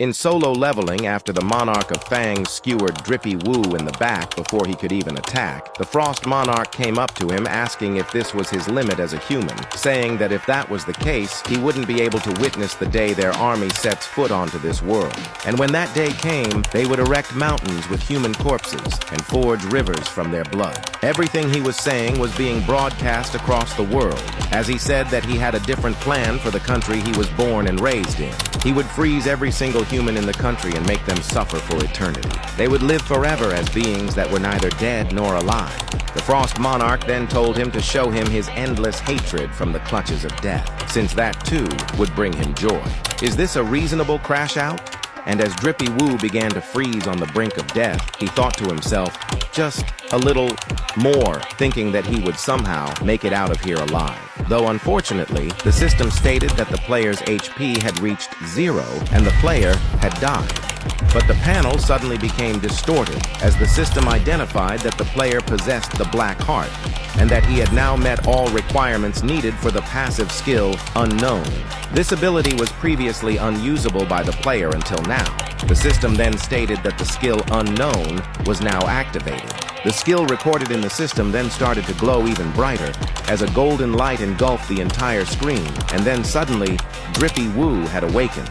In solo leveling, after the Monarch of Fang skewered Drippy Woo in the back before he could even attack, the Frost Monarch came up to him asking if this was his limit as a human, saying that if that was the case, he wouldn't be able to witness the day their army sets foot onto this world. And when that day came, they would erect mountains with human corpses and forge rivers from their blood. Everything he was saying was being broadcast across the world, as he said that he had a different plan for the country he was born and raised in. He would freeze every single human in the country and make them suffer for eternity. They would live forever as beings that were neither dead nor alive. The Frost Monarch then told him to show him his endless hatred from the clutches of death, since that too would bring him joy. Is this a reasonable crash out? And as Drippy Woo began to freeze on the brink of death, he thought to himself, just a little more, thinking that he would somehow make it out of here alive. Though unfortunately, the system stated that the player's HP had reached 0 and the player had died. But the panel suddenly became distorted as the system identified that the player possessed the Black Heart and that he had now met all requirements needed for the passive skill Unknown. This ability was previously unusable by the player until now. The system then stated that the skill Unknown was now activated. The skill recorded in the system then started to glow even brighter as a golden light engulfed the entire screen, and then suddenly, Drippy Woo had awakened.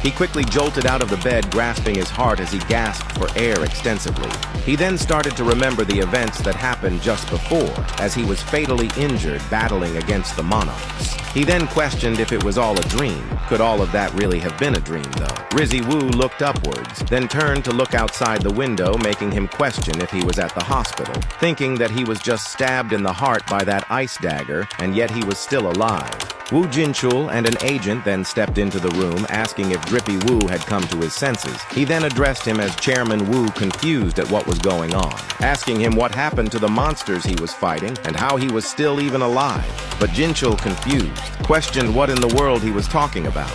He quickly jolted out of the bed, grasping his heart as he gasped for air extensively. He then started to remember the events that happened just before, as he was fatally injured battling against the Monarchs. He then questioned if it was all a dream. Could all of that really have been a dream, though? Rizzy Woo looked upwards, then turned to look outside the window, making him question if he was at the hospital, thinking that he was just stabbed in the heart by that ice dagger, and yet he was still alive. Wu Jinchul and an agent then stepped into the room, asking if Drippy Woo had come to his senses. He then addressed him as Chairman Wu, confused at what was going on, asking him what happened to the monsters he was fighting and how he was still even alive. But Jinchul, confused, questioned what in the world he was talking about.